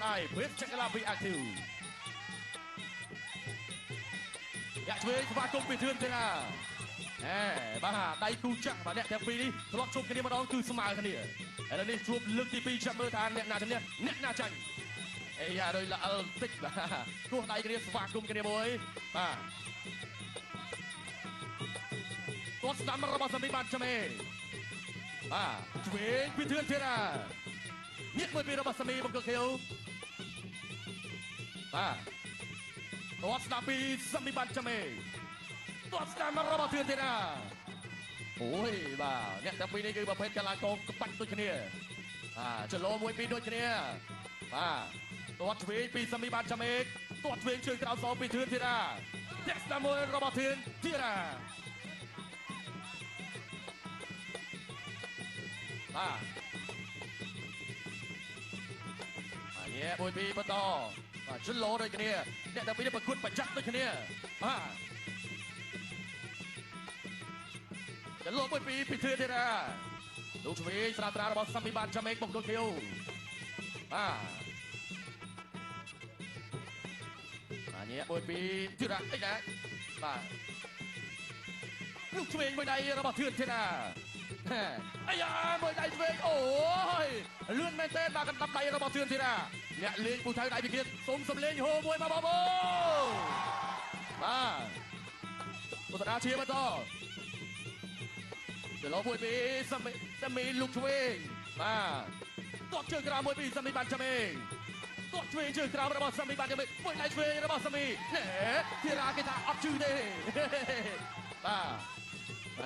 ខ្លួនឯងព្រៀបចក្រឡាពីអាគ្ទូយ៉ាឆ្វេងស្វាគមន៍ពីធឿនទេណាបាទដៃគូចាក់បាទអ្នកទាំងពីរនេះធ្លាប់ជួបគ្នាម្ដងគឺស្មើគ្នាឥឡូវនេះជួបលើកទី2ចាំមើលថាអ្នកណាឈ្នះអ្នកណាចាញ់យ៉ាដោយល្អិលតិចបាទគោះដៃគ្នាស្វាគមន៍គ្នាមួយបាទគាត់ស្ដាំរបស់សម្បត្តិបានចាំបាទឆ្វេងពីធឿនទេណាញាក់មួយពីរបស់សមីបង្គោលខៀវបាទគាត់ស្ដាប់ពីសមីបានចាំគាត់ស្ដាប់របស់ធឿនទេណាអូយបាទអ្នកទាំងពីរនេះគឺប្រភេទកីឡាករក្បាច់ដូចគ្នាចលោមួយពីរដូចគ្នាបាទគាត់ឆ្វេងពីសមីបានចាំគាត់ឆ្វេងជើងក្រោមសងពីធឿនទេណាអ្នកស្ដាប់មួយរបស់ធឿនទេណាបាទញ៉ែមួយពីរបន្តបាទជលោដូចគ្នាអ្នកទាំងពីរនេះប្រកួតប្រចាំដូចគ្នាបាទចលោមួយពីរពីធឿនទេណាលោកឆ្វេងស្រាលរបស់សាមីបានចាំបង្គោលខៀវបាទញ៉ែមួយពីរទៀតអីណាបាទលោកឆ្វេងមួយដៃរបស់ធឿនទេណាអាយ៉ាមួយដៃឆ្វេងអូយលឿនមែនទេបាទកណ្ដាប់ដៃរបស់ធឿនទេណាអ្នកលេងពូថៅដៃពីទៀតសុំសំលេងហូមួយមកបងប្អូនបាទឧស្សាហ៍ជាបន្តចលោមួយពីសាមីលោកឆ្វេងបាទគាត់ជើងក្រោមមួយពីសាមីបានចាំគាត់ឆ្វេងជើងក្រោមរបស់សាមីបានចាំមួយដៃឆ្វេងរបស់សាមីធីរ៉ាគេថាអត់ជឿទេបា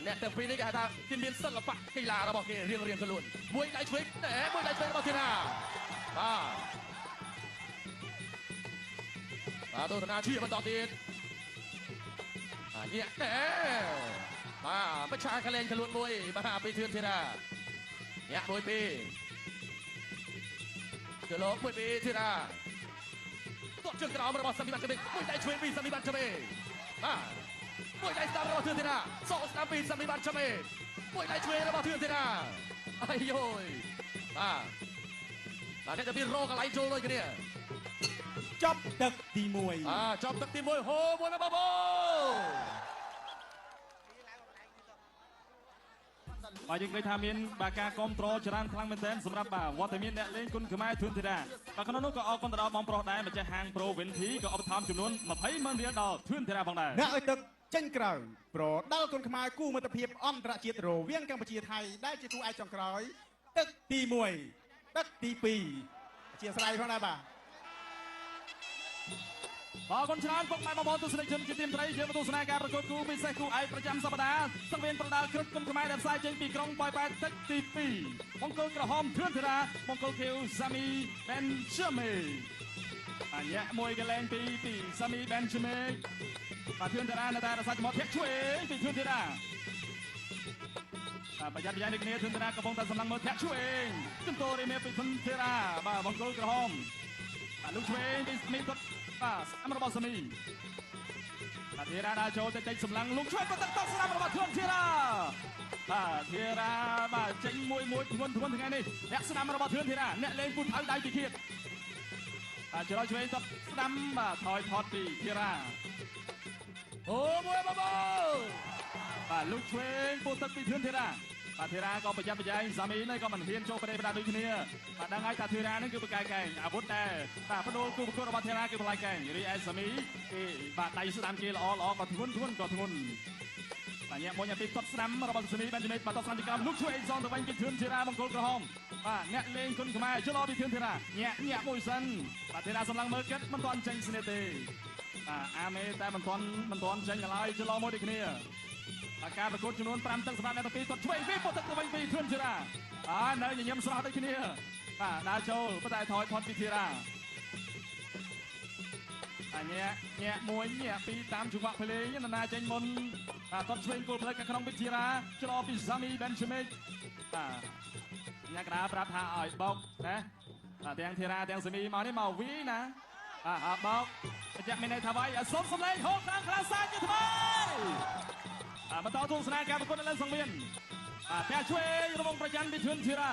ទអ្នកទាំងពីរនេះគេហៅថាគេមានសិល្បៈកីឡារបស់គេរៀងខ្លួនមួយដៃឆ្វេងមួយដៃឆ្វេងរបស់ធីរ៉ាបាទទស្សនាជាបន្តទៀតញាក់បាទបច្ឆាកលែងខ្លួនមួយបាទពីធឿនធីរ៉ាញាក់មួយពីរចលោមួយពីរធីរ៉ាគាត់ជើងក្រោមរបស់សាមីបានចាំមួយដៃឆ្វេងពីសាមីបានចាំបាទមួយដៃស្ដាំរបស់ធឿនធីរ៉ាសោកស្ដាំពីសាមីបានចាំមួយដៃឆ្វេងរបស់ធឿនធីរ៉ាអាយយបាទអ្នកទាំងពីររកកន្លែងចូលដូចគ្នាចប់ទឹកទី1ចប់ទឹកទី1ហូមួយណាបងប្អូនបាទយើងឃើញថាមានបាទការគ្រប់គ្រងច្រើនខ្លាំងមែនទែនសម្រាប់បាទវត្តមានអ្នកលេងគុណខ្មែរធឿនធីរ៉ាបាទក្នុងនោះក៏អរគុណទៅដល់បងប្រុសដែរម្ចាស់ហាង Pro Vinty ក៏ឧបត្ថម្ភចំនួន20,000 រៀលដល់ធឿនធីរ៉ាផងដែរអ្នកឲ្យទឹកចេញក្រៅប្រដាល់គុណខ្មែរគូមិត្តភាពអន្តរជាតិរវាងកម្ពុជាថៃដែលជាគូឯកចុងក្រោយទឹកទី1ទឹកទី2អធិស្ឋានផងដែរបាទបាទគុណច្រើនពុកម៉ែបងប្អូនទស្សនិកជនជាទីមេត្រីយើងមកទស្សនាការប្រកួតគូពិសេសគូឯកប្រចាំសប្តាហ៍សង្វៀនប្រដាល់គ្រុឌគុណខ្មែរដែលផ្សាយចេញពីក្រុងប៉ោយប៉ែតទឹកទី2បង្គោលក្រហមធឿនធីរ៉ាបង្គោលខៀវសាមីប៊ែនជឺមេញាក់មួយកលែងពីសាមីប៊ែនជឺមេបាទធឿនធីរ៉ានៅតែរសាច់មកធាក់ឆ្វេងពីធឿនធីរ៉ាបាទប្រយ័ត្ននេះគ្នាធឿនធីរ៉ាកំពុងតែសម្លឹងមើលធាក់ឆ្វេងជំទាស់រីមេពីធឿនធីរ៉ាបាទបង្គោលក្រហមបាទលោកឆ្វេងពីសាមីគាត់បាទស្ដាំរបស់សាមីបាទធីរ៉ាដើរចូលទៅចេញសម្លឹងលោកឆ្វេងក៏ទឹកតស្ដាំរបស់ធឿនធីរ៉ាបាទធីរ៉ាបាទចេញមួយធ្ងន់ថ្ងៃនេះអ្នកស្ដាំរបស់ធឿនធីរ៉ាអ្នកលេងពូថៅដៃពីគៀតបាទចរឆ្វេងទៅស្ដាំបាទថយផុតពីធីរ៉ាអូមួយបងប្អូនបាទលោកឆ្វេងពូទឹកពីធឿនធីរ៉ាបាទធីរ៉ាក៏ប្រយ័ត្នប្រយែងសាមីនេះក៏មិនហ៊ានចូលប្រេប្រដាដូចគ្នាបាទដឹងហើយថាធីរ៉ានេះគឺបកាយកែងអាវុធតែបាទបដូរគូប្រកួតរបស់ធីរ៉ាគឺផ្លាយកែងរីឯសាមីគេបាទដៃស្ដាំគេល្អក៏ធ្ងន់បាទញាក់មួយពីគាត់ស្ដាំរបស់សាមីបានជំនាញបាទតស្ដាំទីក្រោមលោកឆ្វេងសងទៅវិញពីធឿនធីរ៉ាបង្គោលក្រហមបាទអ្នកលេងគុណខ្មែរចលោពីធឿនធីរ៉ាញាក់មួយសិនបាទធីរ៉ាសម្លឹងមើលគិតមិនទាន់ចេញស្នេហ៍ទេបាទអាមេតែមិនទាន់ចេញឡើយចលោមួយដូចគ្នាបាទការប្រកួតចំនួន5ទឹកសម្រាប់អ្នកទាំងពីរគាត់ឆ្វេងពីពុតទឹកទៅវិញពីធឿនធីរ៉ានៅញញឹមស្រស់ដូចគ្នាបាទដើរចូលប៉ុន្តែថយផុតពីធីរ៉ាញាក់មួយញាក់ពីរតាមចង្វាក់ភ្លេងនរណាចេញមុនបាទគាត់ឆ្វេងគោលផ្លូវខាងក្នុងពីធីរ៉ាឆ្លោពីសាមីប៊ែនជឺមេបាទញាក់ក្រាប្រាប់ថាឲ្យបោកណាបាទទាំងធីរ៉ាទាំងសាមីមកនេះមកវីណាបាទបោកបញ្ជាក់មានន័យថាវាយសុំសំឡេងហូបខាងខ្លាំងសាច់ទៅថ្មីបន្តទស្សនាការប្រកួតនៅលើសង្វៀនបាទផ្ទះឆ្វេងរងប្រចាំពីធឿនធីរ៉ា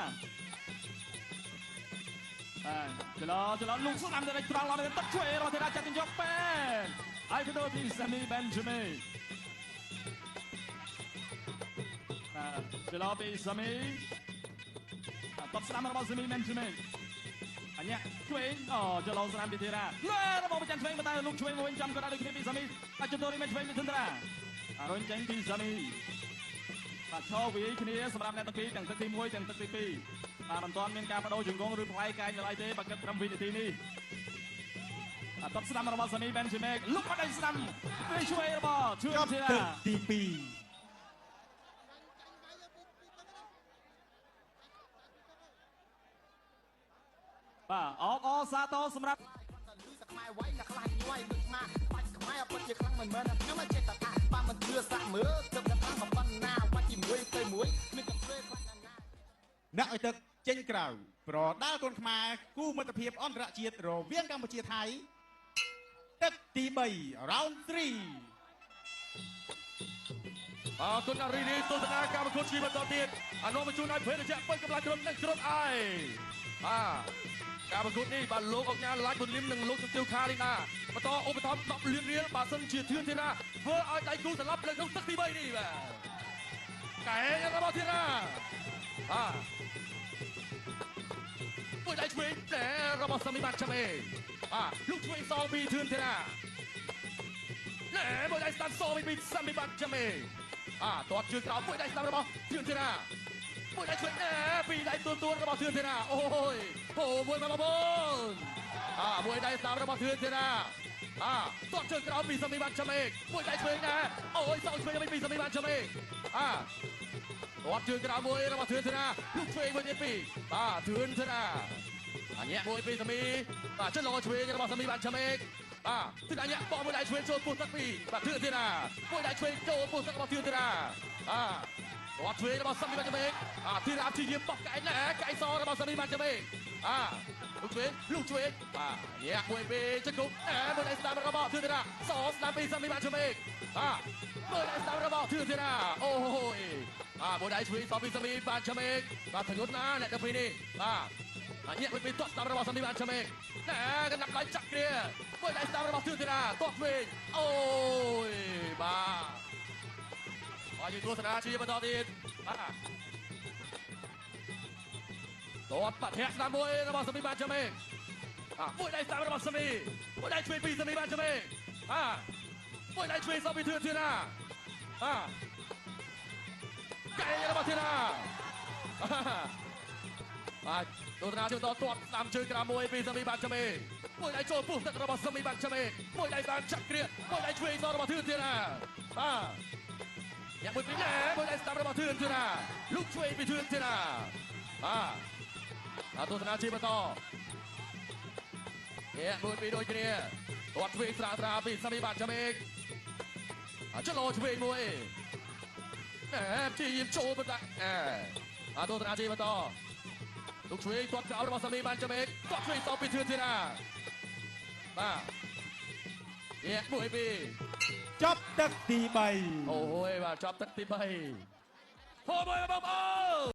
ចន្លោលោកស្ដាំទៅត្រង់ឡទៅទឹកជួយរបស់ធីតាចាត់យកពេនហើយទៅដល់ទីសាមីបែនជឺមីចន្លោពីសាមីតបស្ដាំរបស់សាមីបែនជឺមីអញ្ញាជួយចន្លោស្ដាំពីធីតាលើរបស់ប្រចាំឆ្វេងតែលោកឆ្វេងមកវិញចាំក៏ដល់ដូចគ្នាពីសាមីអាចទៅរីមែនឆ្វេងពីធនតារុញចេញពីសាមីបាទឈរវាយគ្នាសម្រាប់អ្នកទាំងពីរទាំងទឹកទី1ទាំងទឹកទី2បាទមិនទាន់មានការបដូរជង្គង់ឬផ្លែកាយនៅឡើយទេបើគិតត្រឹមវិនាទីនេះតបស្ដាំរបស់សាមីបែនជឺមេកលុបបាត់ដៃស្ដាំទៅជួយរបស់ជឿនធីតាទី2បាទអសាទរសម្រាប់ខ្មែរវៃអ្នកខ្លះញ័យដូចម៉ាបាច់ខ្មែរពិតជាខ្លាំងមិនមែនខ្ញុំចេះតែថាបើមិនជឿសាក់មើលទៅតែថាប៉ុណ្ណាបាច់ទី1ទៅ1មានកំភ្លេខ្លាំងណាស់អ្នកឲ្យទឹកចេញក្រៅប្រដាល់កូនខ្មែរគូមិត្តភាពអន្តរជាតិរវាងកម្ពុជាថៃទឹកទី3 round 3អរគុណរីនីទស្សនាការប្រកួតជាបន្តទៀតអនុមជូនឲ្យភេទជ្ជៈពេញកម្លាំងក្រុមនិងក្រុមអាយការប្រកួតនេះបាទលោកអុកញ៉ាឡាយគុនលឹមនិងលោកជំទាវខារីណាបន្តឧបត្ថម្ភ10លានរៀលបើសិនជាធឿនធីតាធ្វើឲ្យដៃគូត្រឡប់លើក្នុងទឹកទី3នេះបាទកែរបស់ធីតាមួយដៃឆ្វេងតែរបស់សាមីបាត់ចាំឯងលោកឆ្វេងសងពីធឿនធីតាណែមួយដៃស្ដាំសងពីសាមីបាត់ចាំឯងទាត់ជើងក្រោមមួយដៃស្ដាំរបស់ធឿនធីតាមួយដៃឆ្វេងពីដៃទួលរបស់ធឿនធីតាអូយមួយមកបងមួយដៃស្ដាំរបស់ធឿនធីតាទាត់ជើងក្រោមពីសាមីបាត់ចាំឯងមួយដៃឆ្វេងអូយសងឆ្វេងពីសាមីបាត់ចាំឯងទាត់ជើងក្រោមមួយរបស់ធឿនធីតាលោកឆ្វេងមួយទៀតពីធឿនធីតាអញ្ញាមួយពីសាមីចន្លោឆ្វេងរបស់សាមីបាត់ចាំឯងទិនអញ្ញាបោះមួយដៃឆ្វេងចូលពោះទឹកពីធឿនធីតាមួយដៃឆ្វេងចូលពោះទឹករបស់ធឿនធីតាគាត់ឆ្វេងរបស់សាមីបាត់ចាំឯងធីតាជាយាមបោះកែងកែងសរបស់សាមីបាត់ចាំឯងលោកឆ្វេងញាក់មួយពីចង្គង់មួយដៃស្ដាំរបស់ធឿនធីតាសស្ដាំពីសាមីបាត់ចាំឯងមួយដៃស្ដាំរបស់ធឿនធីតាអូយមួយដៃឆ្វេងសពីសាមីបាត់ចាំឯងធ្ងន់ណាស់អ្នកទាំងពីរនេះញាក់មួយពីទាត់ស្ដាំរបស់សាមីបាត់ចាំឯងកណ្ដាប់ដៃចាក់គ្រាមួយដៃស្ដាំរបស់ធឿនធីតាទាត់ឆ្វេងអូយយើងទស្សនាជាបន្តទៀតទាត់បាត់ធាក់ស្ដាំមួយរបស់សាមីបាត់ចាំឯងមួយដៃស្ដាំរបស់សាមីមួយដៃឆ្វេងពីសាមីបាត់ចាំឯងមួយដៃឆ្វេងសពីធឿនធីតាកែរបស់ធីតាទស្សនាជាបន្តទាត់ស្ដាំជើងក្រោមមួយពីសាមីបាត់ចាំឯងមួយដៃចូលពោះទឹករបស់សាមីបាត់ចាំឯងមួយដៃស្ដាំចាក់គ្រាមួយដៃឆ្វេងសរបស់ធឿនធីតាយ៉ាងមួយពីមួយដៃស្ដាំរបស់ធឿនធីតាលោកឆ្វេងពីធឿនធីតាទស្សនាជាបន្តមួយពីដូចគ្នាទាត់ឆ្វេងស្រាលពីសាមីបាត់ចាំឯងចន្លោឆ្វេងមួយព្យាយាមចូលបន្តទស្សនាជាបន្តលោកឆ្វេងទាត់ក្រោមរបស់សាមីបាត់ចាំឯងទាត់ឆ្វេងសងពីធឿនធីតាមួយពីចប់ទឹកទី3អូយចប់ទឹកទី3ហូបមកបង